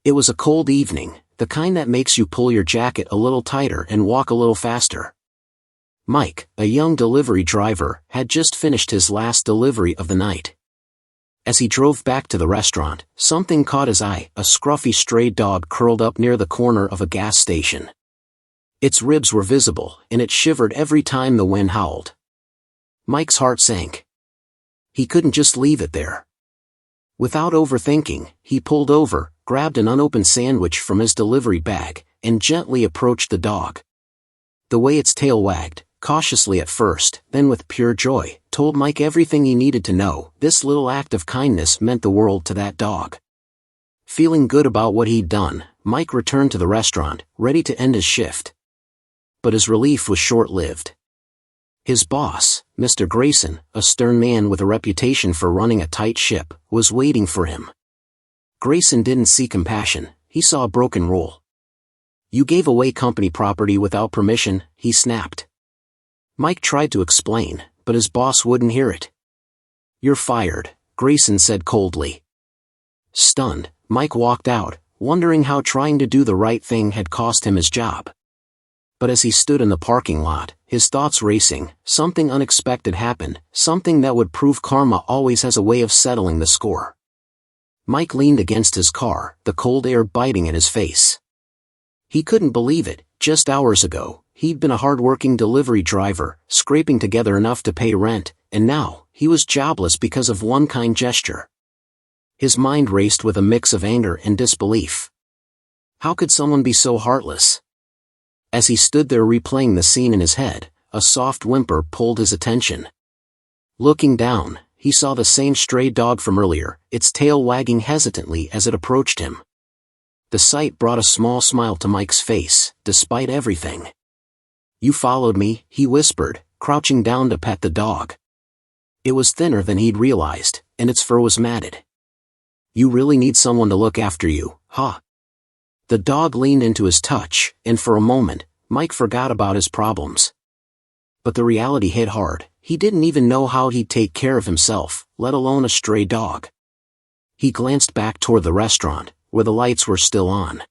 It was a cold evening, the kind that makes you pull your jacket a little tighter and walk a little faster. Mike, a young delivery driver, had just finished his last delivery of the night. As he drove back to the restaurant, something caught his eye: a scruffy stray dog curled up near the corner of a gas station. Its ribs were visible, and it shivered every time the wind howled. Mike's heart sank. He couldn't just leave it there. Without overthinking, he pulled over, grabbed an unopened sandwich from his delivery bag, and gently approached the dog. The way its tail wagged, cautiously at first, then with pure joy, told Mike everything he needed to know. This little act of kindness meant the world to that dog. Feeling good about what he'd done, Mike returned to the restaurant, ready to end his shift. But his relief was short-lived. His boss, Mr. Grayson, a stern man with a reputation for running a tight ship, was waiting for him. Grayson didn't see compassion, he saw a broken rule. "You gave away company property without permission," he snapped. Mike tried to explain, but his boss wouldn't hear it. "You're fired," Grayson said coldly. Stunned, Mike walked out, wondering how trying to do the right thing had cost him his job. But as he stood in the parking lot, his thoughts racing, something unexpected happened, something that would prove karma always has a way of settling the score. Mike leaned against his car, the cold air biting at his face. He couldn't believe it. Just hours ago, he'd been a hard-working delivery driver, scraping together enough to pay rent, and now, he was jobless because of one kind gesture. His mind raced with a mix of anger and disbelief. How could someone be so heartless? As he stood there replaying the scene in his head, a soft whimper pulled his attention. Looking down, he saw the same stray dog from earlier, its tail wagging hesitantly as it approached him. The sight brought a small smile to Mike's face, despite everything. "You followed me," he whispered, crouching down to pet the dog. It was thinner than he'd realized, and its fur was matted. "You really need someone to look after you, huh?" The dog leaned into his touch, and for a moment, Mike forgot about his problems. But the reality hit hard. He didn't even know how he'd take care of himself, let alone a stray dog. He glanced back toward the restaurant, where the lights were still on.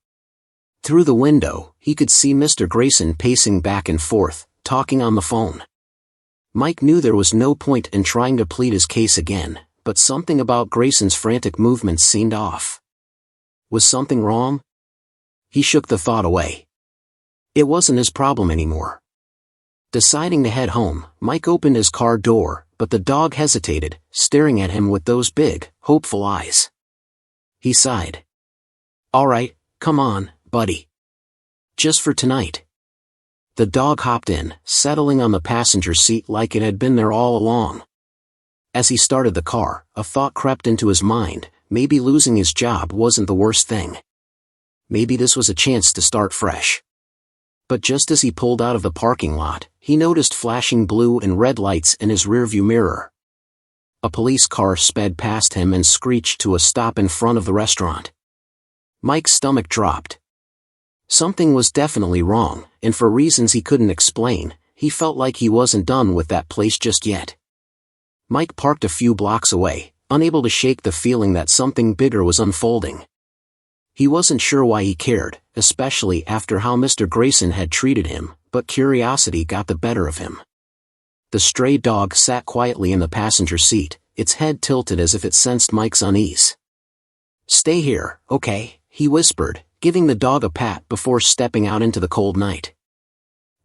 Through the window, he could see Mr. Grayson pacing back and forth, talking on the phone. Mike knew there was no point in trying to plead his case again, but something about Grayson's frantic movements seemed off. Was something wrong? He shook the thought away. It wasn't his problem anymore. Deciding to head home, Mike opened his car door, but the dog hesitated, staring at him with those big, hopeful eyes. He sighed. "All right, come on, buddy. Just for tonight." The dog hopped in, settling on the passenger seat like it had been there all along. As he started the car, a thought crept into his mind: maybe losing his job wasn't the worst thing. Maybe this was a chance to start fresh. But just as he pulled out of the parking lot, he noticed flashing blue and red lights in his rearview mirror. A police car sped past him and screeched to a stop in front of the restaurant. Mike's stomach dropped. Something was definitely wrong, and for reasons he couldn't explain, he felt like he wasn't done with that place just yet. Mike parked a few blocks away, unable to shake the feeling that something bigger was unfolding. He wasn't sure why he cared, especially after how Mr. Grayson had treated him, but curiosity got the better of him. The stray dog sat quietly in the passenger seat, its head tilted as if it sensed Mike's unease. "Stay here, okay?" he whispered, giving the dog a pat before stepping out into the cold night.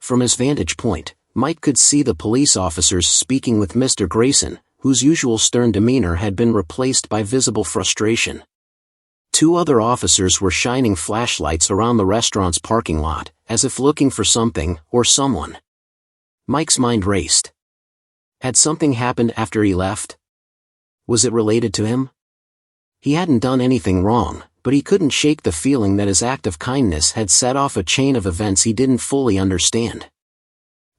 From his vantage point, Mike could see the police officers speaking with Mr. Grayson, whose usual stern demeanor had been replaced by visible frustration. Two other officers were shining flashlights around the restaurant's parking lot, as if looking for something, or someone. Mike's mind raced. Had something happened after he left? Was it related to him? He hadn't done anything wrong, but he couldn't shake the feeling that his act of kindness had set off a chain of events he didn't fully understand.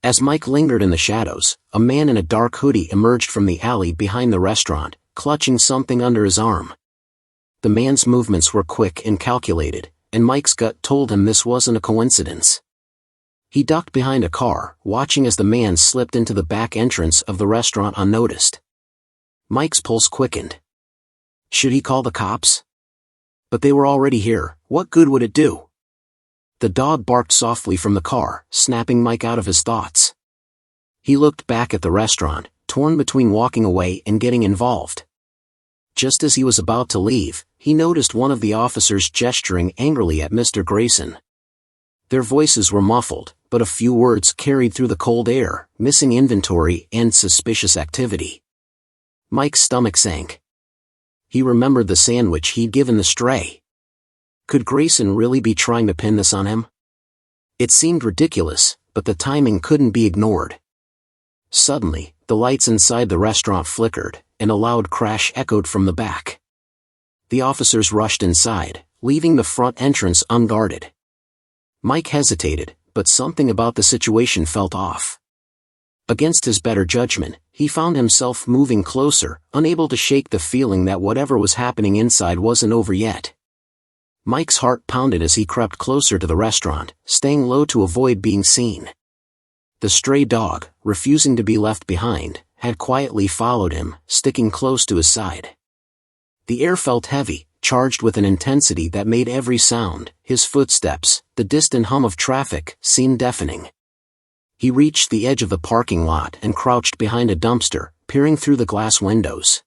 As Mike lingered in the shadows, a man in a dark hoodie emerged from the alley behind the restaurant, clutching something under his arm. The man's movements were quick and calculated, and Mike's gut told him this wasn't a coincidence. He ducked behind a car, watching as the man slipped into the back entrance of the restaurant unnoticed. Mike's pulse quickened. Should he call the cops? But they were already here, What good would it do? The dog barked softly from the car, snapping Mike out of his thoughts. He looked back at the restaurant, torn between walking away and getting involved. Just as he was about to leave, he noticed one of the officers gesturing angrily at Mr. Grayson. Their voices were muffled, but a few words carried through the cold air, missing inventory and suspicious activity. Mike's stomach sank. He remembered the sandwich he'd given the stray. Could Grayson really be trying to pin this on him? It seemed ridiculous, but the timing couldn't be ignored. Suddenly, the lights inside the restaurant flickered, and a loud crash echoed from the back. The officers rushed inside, leaving the front entrance unguarded. Mike hesitated, but something about the situation felt off. Against his better judgment, he found himself moving closer, unable to shake the feeling that whatever was happening inside wasn't over yet. Mike's heart pounded as he crept closer to the restaurant, staying low to avoid being seen. The stray dog, refusing to be left behind, had quietly followed him, sticking close to his side. The air felt heavy, charged with an intensity that made every sound, his footsteps, the distant hum of traffic, seem deafening. He reached the edge of the parking lot and crouched behind a dumpster, peering through the glass windows.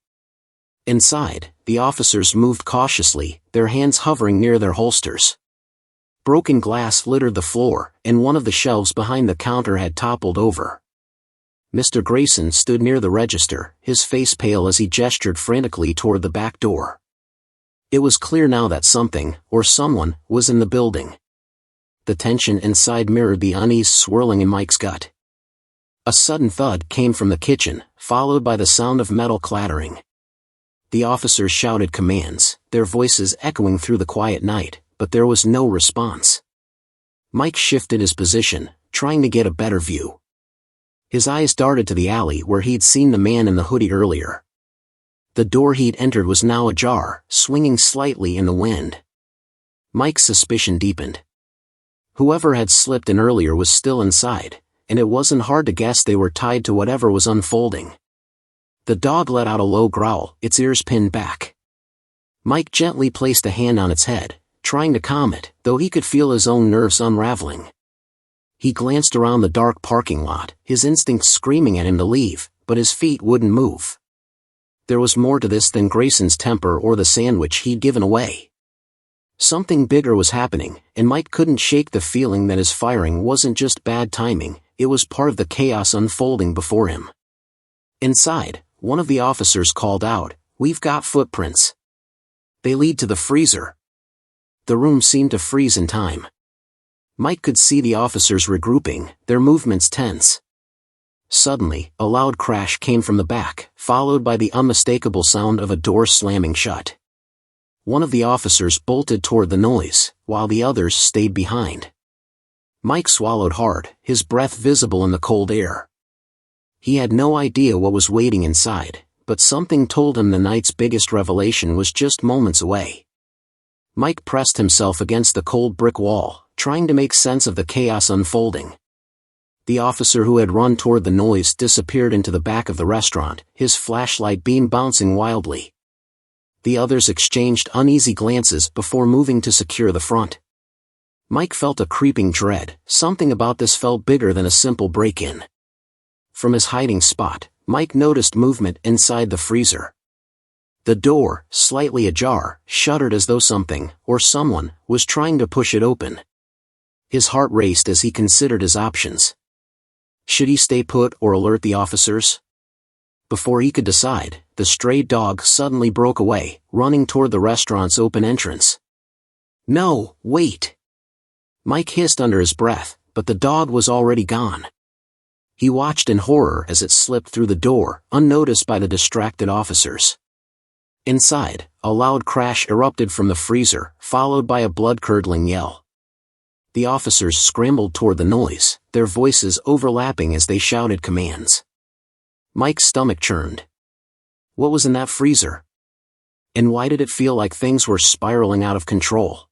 Inside, the officers moved cautiously, their hands hovering near their holsters. Broken glass littered the floor, and one of the shelves behind the counter had toppled over. Mr. Grayson stood near the register, his face pale as he gestured frantically toward the back door. It was clear now that something, or someone, was in the building. The tension inside mirrored the unease swirling in Mike's gut. A sudden thud came from the kitchen, followed by the sound of metal clattering. The officers shouted commands, their voices echoing through the quiet night, but there was no response. Mike shifted his position, trying to get a better view. His eyes darted to the alley where he'd seen the man in the hoodie earlier. The door he'd entered was now ajar, swinging slightly in the wind. Mike's suspicion deepened. Whoever had slipped in earlier was still inside, and it wasn't hard to guess they were tied to whatever was unfolding. The dog let out a low growl, its ears pinned back. Mike gently placed a hand on its head, trying to calm it, though he could feel his own nerves unraveling. He glanced around the dark parking lot, his instincts screaming at him to leave, but his feet wouldn't move. There was more to this than Grayson's temper or the sandwich he'd given away. Something bigger was happening, and Mike couldn't shake the feeling that his firing wasn't just bad timing, it was part of the chaos unfolding before him. Inside, one of the officers called out, "We've got footprints. They lead to the freezer." The room seemed to freeze in time. Mike could see the officers regrouping, their movements tense. Suddenly, a loud crash came from the back, followed by the unmistakable sound of a door slamming shut. One of the officers bolted toward the noise, while the others stayed behind. Mike swallowed hard, his breath visible in the cold air. He had no idea what was waiting inside, but something told him the night's biggest revelation was just moments away. Mike pressed himself against the cold brick wall, trying to make sense of the chaos unfolding. The officer who had run toward the noise disappeared into the back of the restaurant, his flashlight beam bouncing wildly. The others exchanged uneasy glances before moving to secure the front. Mike felt a creeping dread, something about this felt bigger than a simple break-in. From his hiding spot, Mike noticed movement inside the freezer. The door, slightly ajar, shuddered as though something, or someone, was trying to push it open. His heart raced as he considered his options. Should he stay put or alert the officers? Before he could decide, the stray dog suddenly broke away, running toward the restaurant's open entrance. "No, wait!" Mike hissed under his breath, but the dog was already gone. He watched in horror as it slipped through the door, unnoticed by the distracted officers. Inside, a loud crash erupted from the freezer, followed by a blood-curdling yell. The officers scrambled toward the noise, their voices overlapping as they shouted commands. Mike's stomach churned. What was in that freezer? And why did it feel like things were spiraling out of control?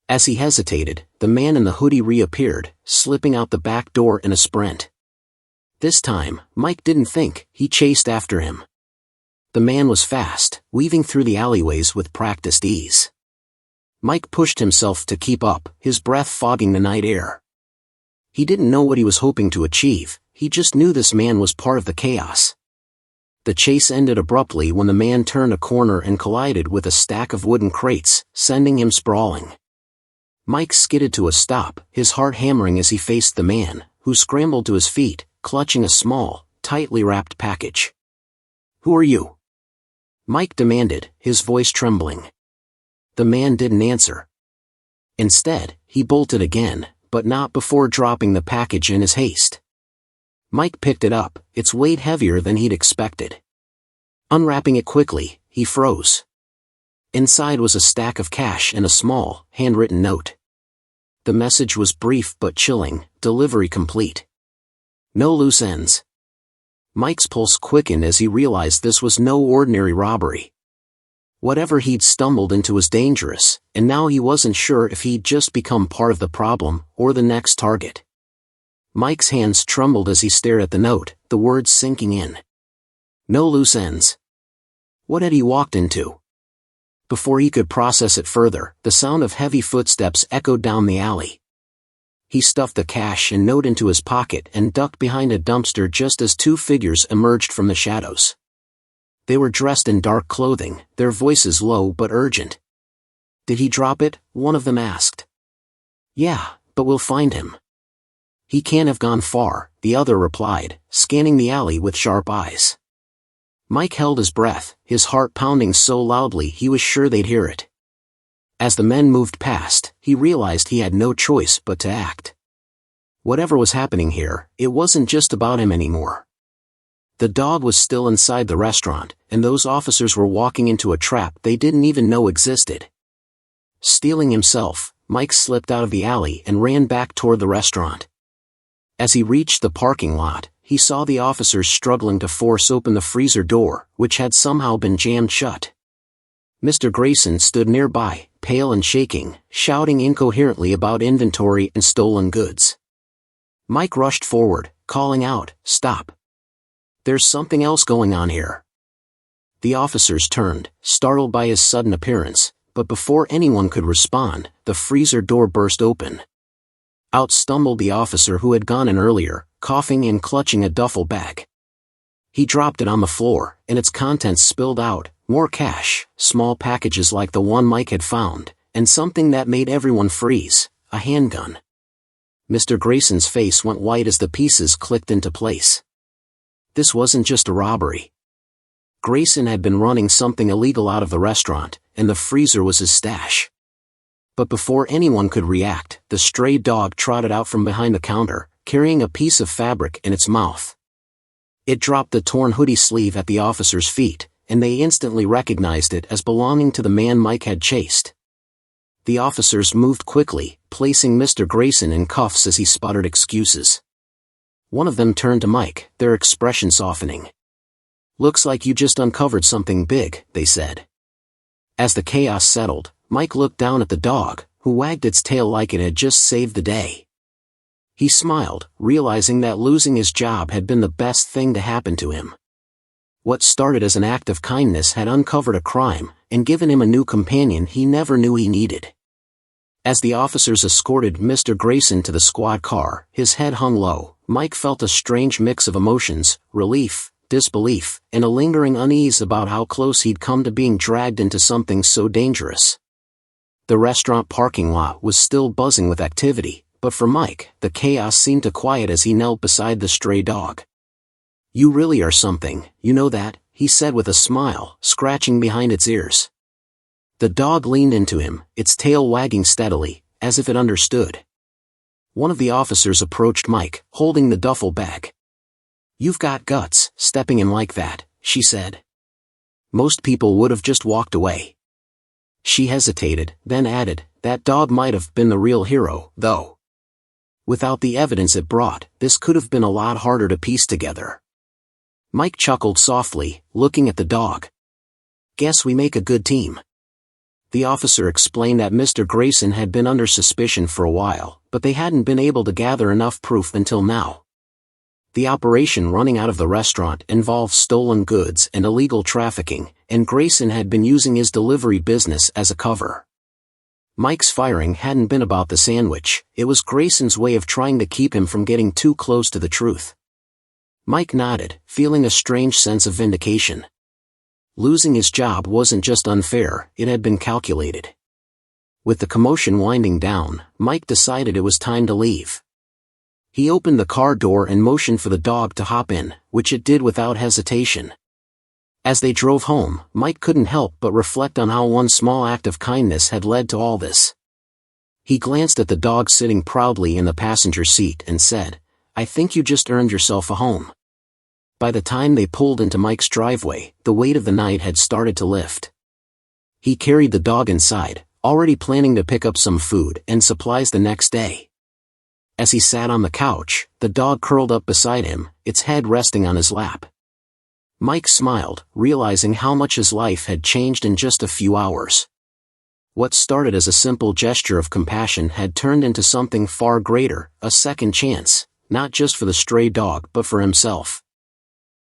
As he hesitated, the man in the hoodie reappeared, slipping out the back door in a sprint. This time, Mike didn't think, he chased after him. The man was fast, weaving through the alleyways with practiced ease. Mike pushed himself to keep up, his breath fogging the night air. He didn't know what he was hoping to achieve, he just knew this man was part of the chaos. The chase ended abruptly when the man turned a corner and collided with a stack of wooden crates, sending him sprawling. Mike skidded to a stop, his heart hammering as he faced the man, who scrambled to his feet, clutching a small, tightly wrapped package. "Who are you?" Mike demanded, his voice trembling. The man didn't answer. Instead, he bolted again, but not before dropping the package in his haste. Mike picked it up, its weight heavier than he'd expected. Unwrapping it quickly, he froze. Inside was a stack of cash and a small, handwritten note. The message was brief but chilling, delivery complete. No loose ends. Mike's pulse quickened as he realized this was no ordinary robbery. Whatever he'd stumbled into was dangerous, and now he wasn't sure if he'd just become part of the problem, or the next target. Mike's hands trembled as he stared at the note, the words sinking in. No loose ends. What had he walked into? Before he could process it further, the sound of heavy footsteps echoed down the alley. He stuffed the cash and note into his pocket and ducked behind a dumpster just as two figures emerged from the shadows. They were dressed in dark clothing, their voices low but urgent. "Did he drop it?" one of them asked. "Yeah, but we'll find him." "He can't have gone far," the other replied, scanning the alley with sharp eyes. Mike held his breath, his heart pounding so loudly he was sure they'd hear it. As the men moved past, he realized he had no choice but to act. Whatever was happening here, it wasn't just about him anymore. The dog was still inside the restaurant, and those officers were walking into a trap they didn't even know existed. Steeling himself, Mike slipped out of the alley and ran back toward the restaurant. As he reached the parking lot, he saw the officers struggling to force open the freezer door, which had somehow been jammed shut. Mr. Grayson stood nearby, pale and shaking, shouting incoherently about inventory and stolen goods. Mike rushed forward, calling out, "Stop! There's something else going on here." The officers turned, startled by his sudden appearance, but before anyone could respond, the freezer door burst open. Out stumbled the officer who had gone in earlier, coughing and clutching a duffel bag. He dropped it on the floor, and its contents spilled out, more cash, small packages like the one Mike had found, and something that made everyone freeze, a handgun. Mr. Grayson's face went white as the pieces clicked into place. This wasn't just a robbery. Grayson had been running something illegal out of the restaurant, and the freezer was his stash. But before anyone could react, the stray dog trotted out from behind the counter, carrying a piece of fabric in its mouth. It dropped the torn hoodie sleeve at the officer's feet, and they instantly recognized it as belonging to the man Mike had chased. The officers moved quickly, placing Mr. Grayson in cuffs as he sputtered excuses. One of them turned to Mike, their expression softening. "Looks like you just uncovered something big," they said. As the chaos settled, Mike looked down at the dog, who wagged its tail like it had just saved the day. He smiled, realizing that losing his job had been the best thing to happen to him. What started as an act of kindness had uncovered a crime, and given him a new companion he never knew he needed. As the officers escorted Mr. Grayson to the squad car, his head hung low, Mike felt a strange mix of emotions, relief, disbelief, and a lingering unease about how close he'd come to being dragged into something so dangerous. The restaurant parking lot was still buzzing with activity, but for Mike, the chaos seemed to quiet as he knelt beside the stray dog. "You really are something, you know that," he said with a smile, scratching behind its ears. The dog leaned into him, its tail wagging steadily, as if it understood. One of the officers approached Mike, holding the duffel bag. "You've got guts, stepping in like that," she said. "Most people would have just walked away." She hesitated, then added, "That dog might have been the real hero, though. Without the evidence it brought, this could have been a lot harder to piece together." Mike chuckled softly, looking at the dog. "Guess we make a good team." The officer explained that Mr. Grayson had been under suspicion for a while, but they hadn't been able to gather enough proof until now. The operation running out of the restaurant involved stolen goods and illegal trafficking, and Grayson had been using his delivery business as a cover. Mike's firing hadn't been about the sandwich, it was Grayson's way of trying to keep him from getting too close to the truth. Mike nodded, feeling a strange sense of vindication. Losing his job wasn't just unfair, it had been calculated. With the commotion winding down, Mike decided it was time to leave. He opened the car door and motioned for the dog to hop in, which it did without hesitation. As they drove home, Mike couldn't help but reflect on how one small act of kindness had led to all this. He glanced at the dog sitting proudly in the passenger seat and said, "I think you just earned yourself a home." By the time they pulled into Mike's driveway, the weight of the night had started to lift. He carried the dog inside, already planning to pick up some food and supplies the next day. As he sat on the couch, the dog curled up beside him, its head resting on his lap. Mike smiled, realizing how much his life had changed in just a few hours. What started as a simple gesture of compassion had turned into something far greater, a second chance, not just for the stray dog but for himself.